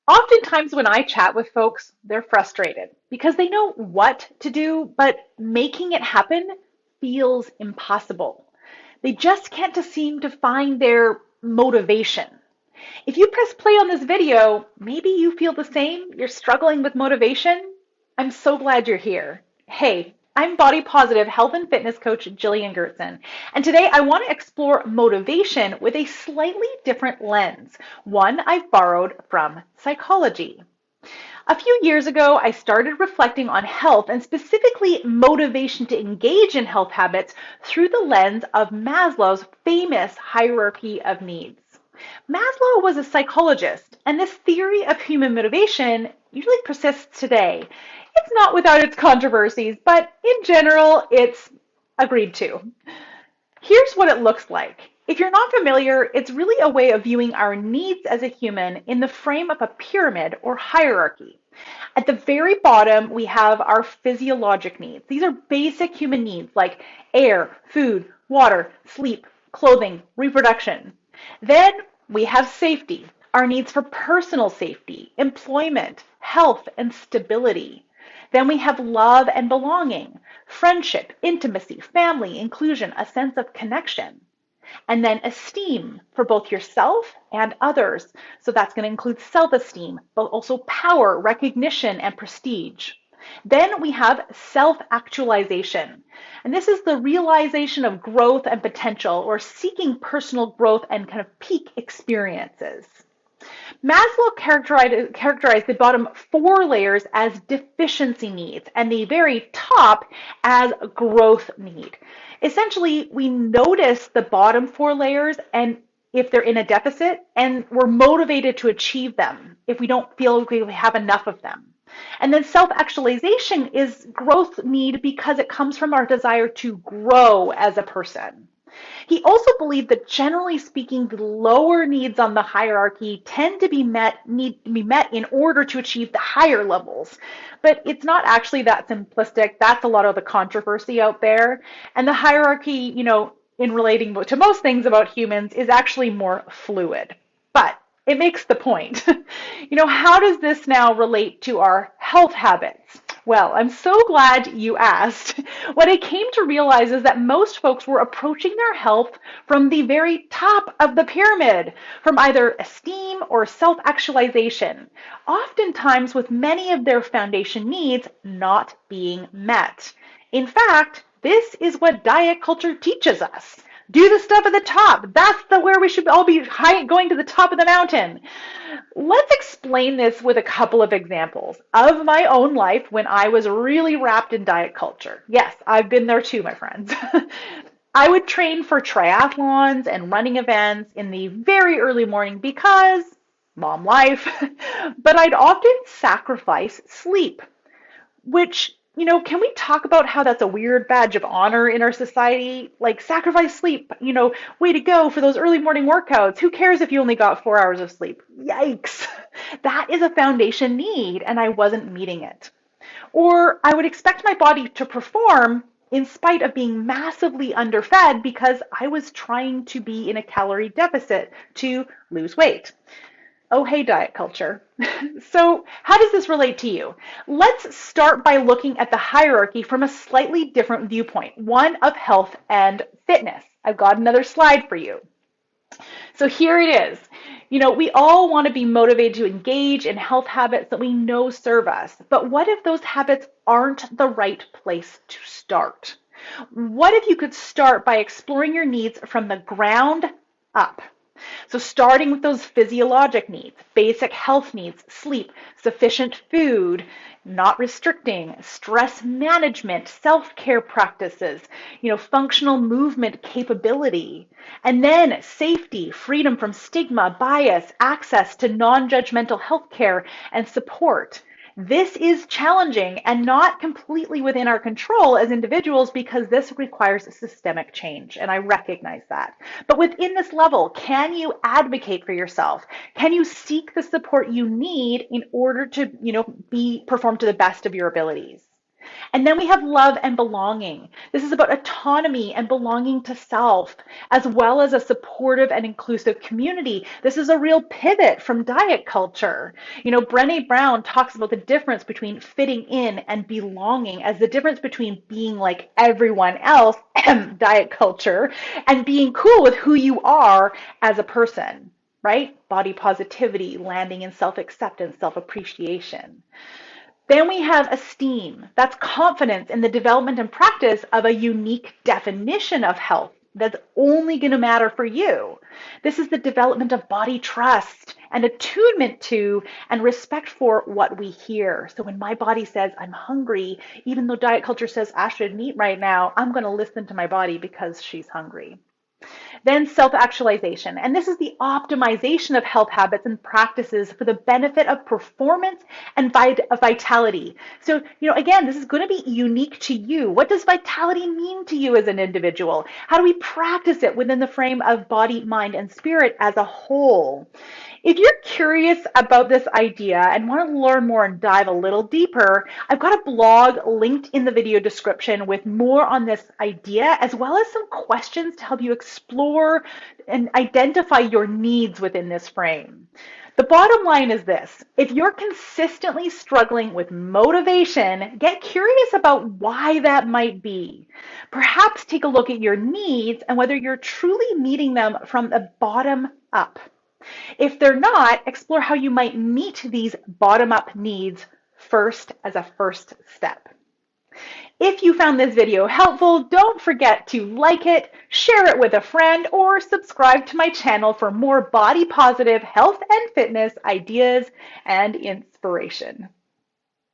Oftentimes, when I chat with folks, they're frustrated because they know what to do, but making it happen feels impossible. They just can't seem to find their motivation. If you press play on this video, maybe you feel the same. You're struggling with motivation. I'm so glad you're here. Hey, I'm body positive health and fitness coach Gillian Goerzen, and today I want to explore motivation with a slightly different lens, one I've borrowed from psychology. A few years ago, I started reflecting on health and specifically motivation to engage in health habits through the lens of Maslow's famous hierarchy of needs. Maslow was a psychologist, and this theory of human motivation usually persists today. It's not without its controversies, but in general, it's agreed to. Here's what it looks like. If you're not familiar, it's really a way of viewing our needs as a human in the frame of a pyramid or hierarchy. At the very bottom, we have our physiologic needs. These are basic human needs like air, food, water, sleep, clothing, reproduction. Then we have safety, our needs for personal safety, employment, health, and stability. Then we have love and belonging, friendship, intimacy, family, inclusion, a sense of connection. And then esteem for both yourself and others. So that's going to include self-esteem, but also power, recognition, and prestige. Then we have self-actualization. And this is the realization of growth and potential, or seeking personal growth and kind of peak experiences. Maslow characterized the bottom four layers as deficiency needs and the very top as growth need. Essentially, we notice the bottom four layers and if they're in a deficit, and we're motivated to achieve them if we don't feel we have enough of them. And then self-actualization is growth need because it comes from our desire to grow as a person. He also believed that generally speaking, the lower needs on the hierarchy tend to need to be met in order to achieve the higher levels. But it's not actually that simplistic. That's a lot of the controversy out there. And the hierarchy, in relating to most things about humans is actually more fluid. But it makes the point. How does this now relate to our health habits? Well, I'm so glad you asked. What I came to realize is that most folks were approaching their health from the very top of the pyramid, from either esteem or self-actualization, oftentimes with many of their foundation needs not being met. In fact, this is what diet culture teaches us. Do the stuff at the top. That's where we should all be going to the top of the mountain. Let's explain this with a couple of examples of my own life when I was really wrapped in diet culture. Yes, I've been there too, my friends. I would train for triathlons and running events in the very early morning because mom life, but I'd often sacrifice sleep, which can we talk about how that's a weird badge of honor in our society? Like sacrifice sleep, way to go for those early morning workouts. Who cares if you only got 4 hours of sleep? Yikes. That is a foundation need, and I wasn't meeting it. Or I would expect my body to perform in spite of being massively underfed because I was trying to be in a calorie deficit to lose weight. Oh, hey, diet culture. So, how does this relate to you? Let's start by looking at the hierarchy from a slightly different viewpoint, one of health and fitness. I've got another slide for you. So here it is. We all want to be motivated to engage in health habits that we know serve us. But what if those habits aren't the right place to start? What if you could start by exploring your needs from the ground up? So starting with those physiologic needs, basic health needs, sleep, sufficient food, not restricting, stress management, self-care practices, functional movement capability, and then safety, freedom from stigma, bias, access to non-judgmental healthcare and support. This is challenging and not completely within our control as individuals because this requires systemic change, and I recognize that. But within this level, can you advocate for yourself? Can you seek the support you need in order to, perform to the best of your abilities? And then we have love and belonging. This is about autonomy and belonging to self, as well as a supportive and inclusive community. This is a real pivot from diet culture. You know, Brené Brown talks about the difference between fitting in and belonging as the difference between being like everyone else, diet culture, and being cool with who you are as a person, right? Body positivity, landing in self-acceptance, self-appreciation. Then we have esteem. That's confidence in the development and practice of a unique definition of health that's only going to matter for you. This is the development of body trust and attunement to and respect for what we hear. So when my body says I'm hungry, even though diet culture says I shouldn't eat right now, I'm going to listen to my body because she's hungry. Then self-actualization. And this is the optimization of health habits and practices for the benefit of performance and vitality. So, again, this is going to be unique to you. What does vitality mean to you as an individual? How do we practice it within the frame of body, mind, and spirit as a whole? If you're curious about this idea and want to learn more and dive a little deeper, I've got a blog linked in the video description with more on this idea, as well as some questions to help you explore and identify your needs within this frame. The bottom line is this: if you're consistently struggling with motivation, get curious about why that might be. Perhaps take a look at your needs and whether you're truly meeting them from the bottom up. If they're not, explore how you might meet these bottom-up needs first as a first step. If you found this video helpful, don't forget to like it, share it with a friend, or subscribe to my channel for more body positive health and fitness ideas and inspiration.